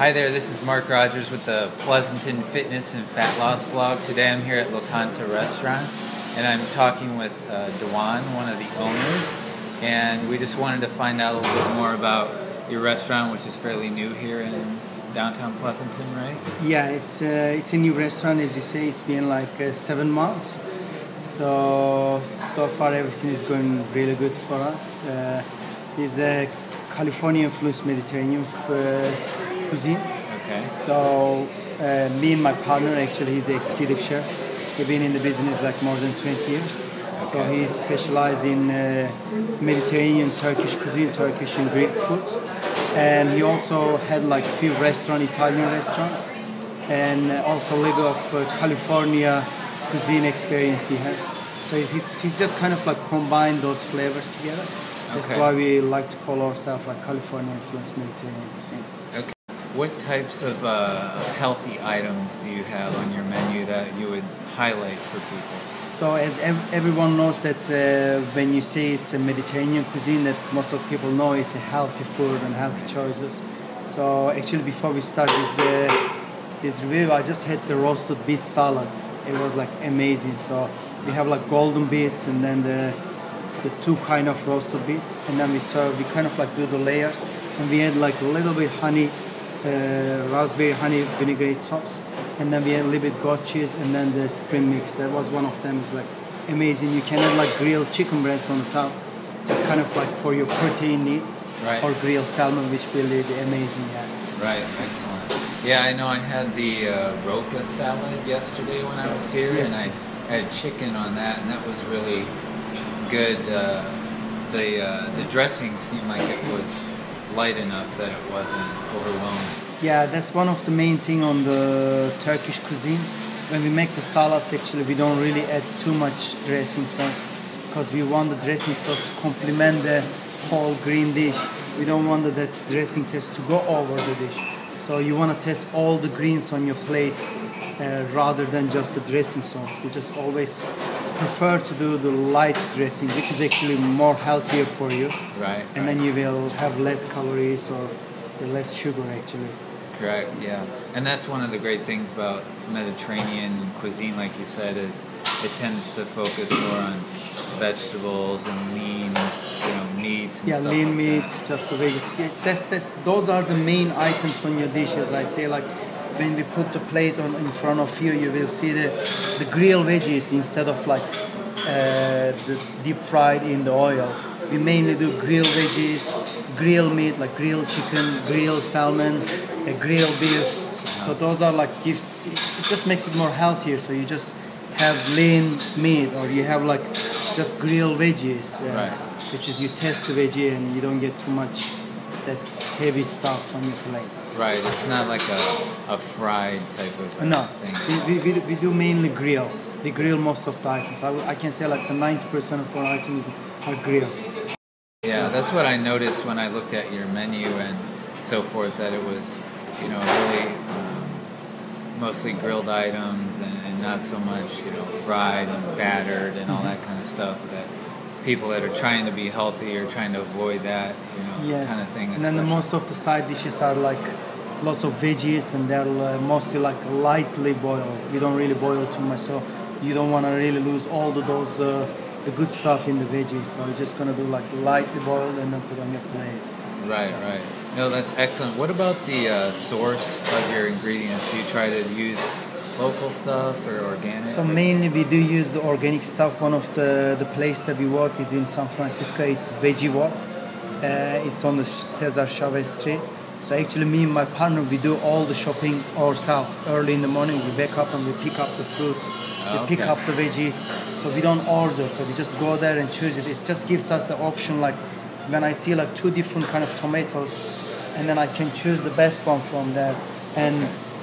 Hi there, this is Mark Rogers with the Pleasanton Fitness and Fat Loss blog. Today I'm here at Lokanta restaurant and I'm talking with Dewan, one of the owners, and we just wanted to find out a little bit more about your restaurant, which is fairly new here in downtown Pleasanton, right? Yeah, it's a new restaurant, as you say. It's been like 7 months. So far everything is going really good for us. It's a California influenced Mediterranean cuisine. Okay. So me and my partner, actually, he's the executive chef. He's been in the business like more than 20 years. Okay. So he specializes in Mediterranean, Turkish cuisine, Turkish and Greek foods. And he also had like a few Italian restaurants, and also a little of California cuisine experience he has. So he's just kind of like combined those flavors together. That's why we like to call ourselves like California influenced Mediterranean cuisine. Okay. What types of healthy items do you have on your menu that you would highlight for people? So as everyone knows that when you say it's a Mediterranean cuisine, that most of people know it's a healthy food and healthy choices. So actually before we start this review, I just had the roasted beet salad. It was like amazing. So we have like golden beets and then the two kind of roasted beets, and then we kind of like do the layers, and we add like a little bit honey, raspberry honey vinaigrette sauce, and then we add a little bit goat cheese, and then the spring mix. That was one of them. Is like amazing. You can add like grilled chicken breasts on the top, just kind of like for your protein needs, right. Or grilled salmon, which will be amazing. Yeah. Right. Excellent. Yeah, I know. I had the roca salad yesterday when I was here, yes. And I had chicken on that, and that was really good. The dressing seemed like it was light enough that it wasn't overwhelming. Yeah, that's one of the main thing on the Turkish cuisine. When we make the salads, actually, we don't really add too much dressing sauce because we want the dressing sauce to complement the whole green dish. We don't want that dressing taste to go over the dish. So you want to taste all the greens on your plate rather than just the dressing sauce. We just always prefer to do the light dressing, which is actually more healthier for you. Right. And then you will have less calories or less sugar actually. Correct, yeah. And that's one of the great things about Mediterranean cuisine, like you said, is it tends to focus more on vegetables and lean, meats and stuff like lean meats, just the vegetables. Those are the main items on your dish, as I say, like when we put the plate in front of you, you will see the grilled veggies instead of like the deep fried in the oil. We mainly do grilled veggies, grilled meat, like grilled chicken, grilled salmon, grilled beef. So those are like gives. It just makes it more healthier. So you just have lean meat, or you have like just grilled veggies, right. Which is you taste the veggie and you don't get too much that's heavy stuff on your plate. Right, it's not like a fried type of thing. We do mainly grill. We grill most of the items. I can say like the 90% of our items are grilled. Yeah, that's what I noticed when I looked at your menu and so forth, that it was, really mostly grilled items and not so much, fried and battered and all that kind of stuff that people that are trying to be healthy or trying to avoid that, yes. kind of thing. And then most of the side dishes are like lots of veggies, and they're mostly like lightly boiled. We don't really boil too much, so you don't want to really lose all those the good stuff in the veggies. So you're just gonna do like lightly boiled and then put on your plate. Right, right. No, that's excellent. What about the source of your ingredients? Do you try to use local stuff or organic? So mainly we do use the organic stuff. One of the place that we work is in San Francisco. It's Veggie Walk. It's on the Cesar Chavez Street. So actually me and my partner, we do all the shopping ourselves. Early in the morning we wake up and we pick up the fruits, we pick up the veggies. So we don't order, so we just go there and choose it. It just gives us the option, like when I see like two different kind of tomatoes, and then I can choose the best one from there. And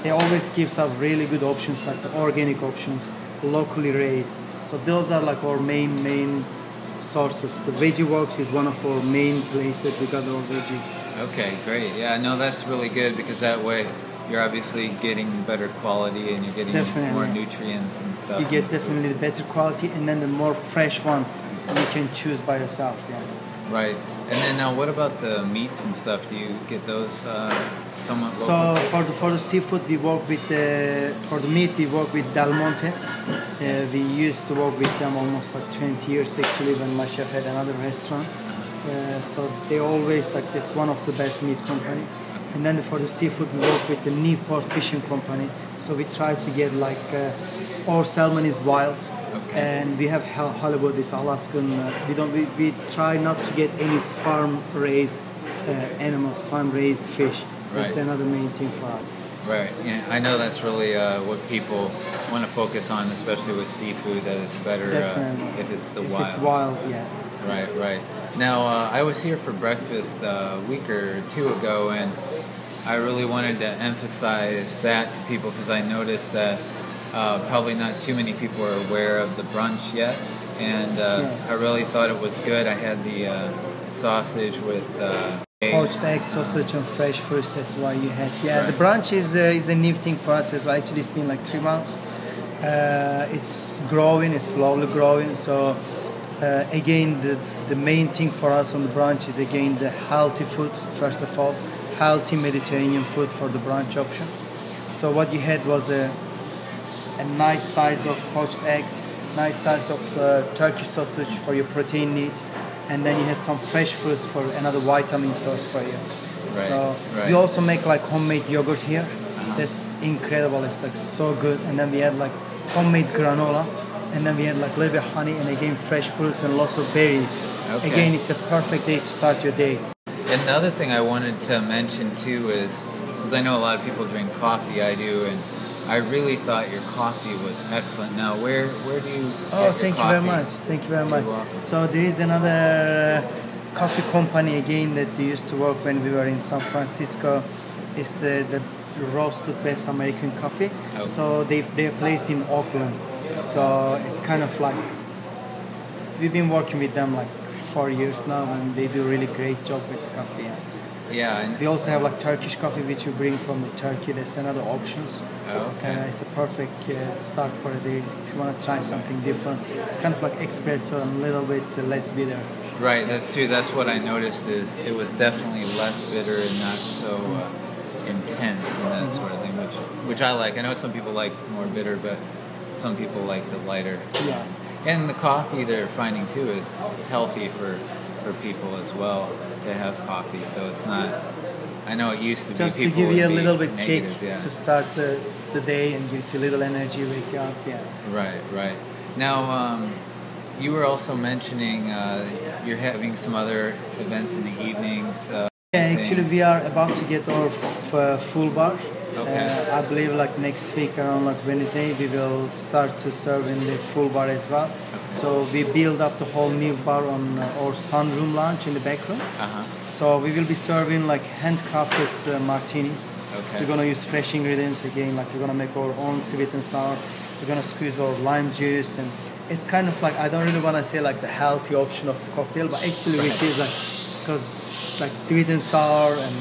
it always gives us really good options, like the organic options, locally raised. So those are like our main sources. The Veggie Works is one of our main places that we got our veggies. Okay, great. Yeah, no, that's really good because that way you're obviously getting better quality and you're getting more nutrients and stuff. You get definitely the better quality, and then the more fresh one you can choose by yourself. Yeah. Right. And then now, what about the meats and stuff? Do you get those somewhat So local? for the seafood, we work with for the meat we work with Del Monte. We used to work with them almost like 20 years actually when my chef had another restaurant. So they always like this one of the best meat company. And then for the seafood, we work with the Newport Fishing Company. So we try to get like our salmon is wild. Okay. And we have halibut, this Alaskan. We try not to get any farm raised animals, farm raised fish. That's Right. another main thing for us. Right. Yeah, I know that's really what people want to focus on, especially with seafood. That it's better Definitely. if it's the If wild. it's wild, yeah. Right. Right. Now, I was here for breakfast a week or two ago, and I really wanted to emphasize that to people because I noticed that probably not too many people are aware of the brunch yet, and Yes. I really thought it was good. I had the sausage with eggs. Poached egg, sausage, and fresh fruits. That's why you had. Yeah, Right. the brunch is a new thing for us. So actually, it's been like 3 months. It's growing. It's slowly growing. So again, the main thing for us on the brunch is again the healthy food. First of all, healthy Mediterranean food for the brunch option. So what you had was a nice size of poached egg, nice size of Turkish sausage for your protein need, and then you had some fresh fruits for another vitamin source for you. Right, So right. we also make like homemade yogurt here. That's incredible. It's like so good. And then we had like homemade granola, and then we had like a little bit of honey, and again fresh fruits and lots of berries. Okay. Again, it's a perfect day to start your day. And the other thing I wanted to mention too is, because I know a lot of people drink coffee, I do, and I really thought your coffee was excellent. Now, where do you get Oh, your thank you very coffee? much. Thank you very much. You're welcome. So there is another coffee company again that we used to work when we were in San Francisco. It's the roasted best American coffee. Okay. So they're placed in Oakland. So it's kind of like we've been working with them like 4 years now, and they do a really great job with the coffee. Yeah. Yeah, and, We also have like Turkish coffee, which we bring from Turkey. That's another options. okay. It's a perfect start for a day if you want to try something different. It's kind of like espresso and a little bit less bitter. Right, that's true. That's what I noticed is it was definitely less bitter and not so intense and that sort of thing, which I like. I know some people like more bitter, but some people like the lighter. Yeah. And the coffee they're finding too is it's healthy for people as well to have coffee. So it's not. I know it used to be Just to people give you a would be little bit kick negative, yeah. to start the day and gives you a little energy, wake you up. Yeah. Right, right. Now, you were also mentioning you're having some other events in the evenings. Yeah, actually, things. we are about to get our full bar. Okay. I believe like next week around like Wednesday we will start to serve in the full bar as well. So we build up the whole new bar on our sunroom lounge in the back room. Uh-huh. So we will be serving like handcrafted martinis. Okay. We're gonna use fresh ingredients again. Like we're gonna make our own sweet and sour. We're gonna squeeze our lime juice, and it's kind of like I don't really wanna say like the healthy option of cocktail, but actually which is like because like sweet and sour and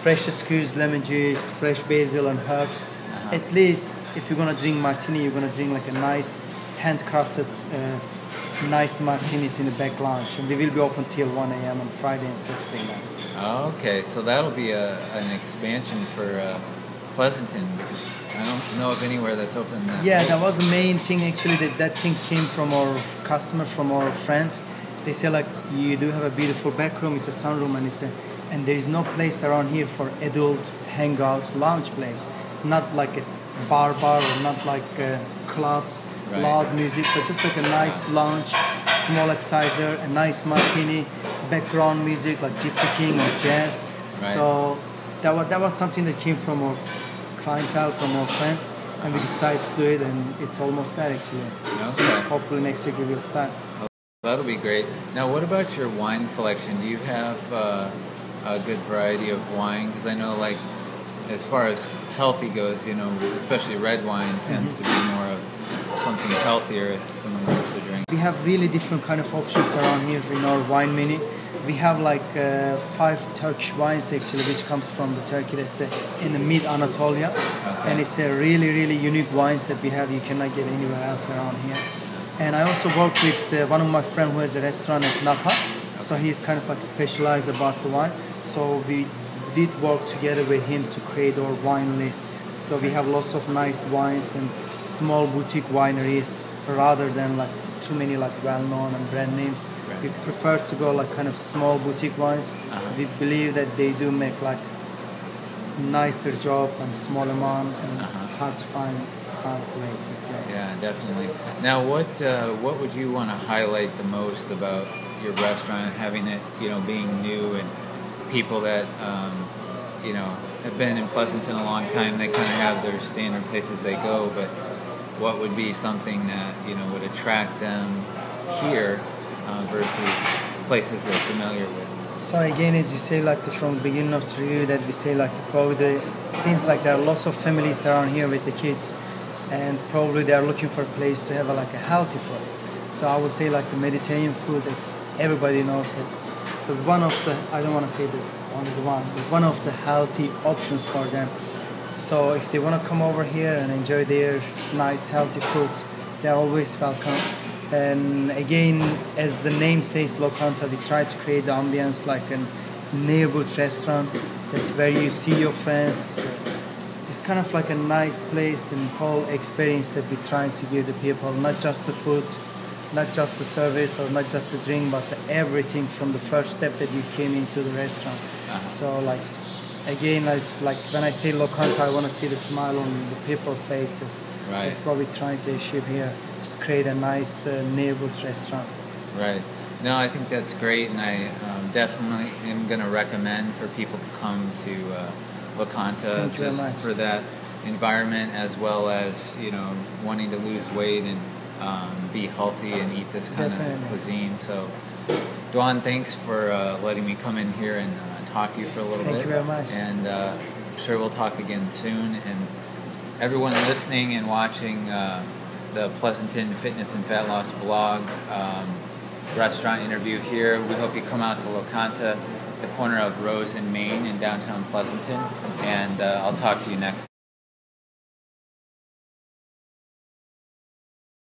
fresh squeezed lemon juice, fresh basil and herbs. At least if you're gonna drink martini, you're gonna drink like a nice handcrafted, nice martinis in the back lounge, and we will be open till 1 a.m. on Friday and Saturday nights. Okay, so that'll be an expansion for Pleasanton because I don't know of anywhere that's open. Yeah, that was the main thing actually. That thing came from our customers, from our friends. They say like you do have a beautiful back room. It's a sunroom, and there is no place around here for adult hangout lounge place. Not like a bar or not like clubs, Right. loud music, but just like a nice lounge, small appetizer, a nice martini, background music like Gypsy King or jazz. Right. So that was something that came from our clientele, from our friends, and we decided to do it, and it's almost there actually. Okay. So hopefully next week we will start. That'll be great. Now, what about your wine selection? Do you have a good variety of wine? Because I know, like, as far as healthy goes, you know, especially red wine tends to be more of something healthier if someone wants to drink. We have really different kind of options around here in our wine menu. We have like 5 Turkish wines actually, which comes from the Turkey that's in the mid Anatolia, and it's a really unique wines that we have. You cannot get anywhere else around here. And I also work with one of my friends who has a restaurant at Napa, So he's kind of like specialized about the wine. So we did work together with him to create our wine list. So we have lots of nice wines and small boutique wineries rather than like too many like well-known and brand names. Right. We prefer to go like kind of small boutique wines. We believe that they do make like nicer job and small amount, and it's hard to find other places. Yeah, definitely. Now, what would you want to highlight the most about your restaurant, having it, being new, and people that have been in Pleasanton a long time? They kind of have their standard places they go, but what would be something that would attract them here versus places they're familiar with? So again, as you say, like from the beginning of the review, that we say like probably since like there are lots of families around here with the kids, and probably they are looking for a place to have a healthy food. So I would say like the Mediterranean food, that's everybody knows that's the one of the, I don't want to say the only the one, but one of the healthy options for them. So if they want to come over here and enjoy their nice healthy food, they're always welcome. And again, as the name says, Lokanta, we try to create the ambience like a neighborhood restaurant that where you see your friends. It's kind of like a nice place and whole experience that we try to give the people, not just the food, not just the service or not just the drink, but everything from the first step that you came into the restaurant. So again, like when I say Lokanta, I want to see the smile on the people's faces. Right. That's what we're trying to achieve here. Just create a nice neighborhood restaurant. Right. No, I think that's great, and I definitely am going to recommend for people to come to Lokanta just for that environment, as well as wanting to lose weight and be healthy and eat this kind of cuisine. So, Dwan, thanks for letting me come in here and talk to you for a little bit. Thank you very much. And I'm sure we'll talk again soon. And everyone listening and watching the Pleasanton Fitness and Fat Loss blog restaurant interview here, we hope you come out to Lokanta, the corner of Rose and Main in downtown Pleasanton. And I'll talk to you next time.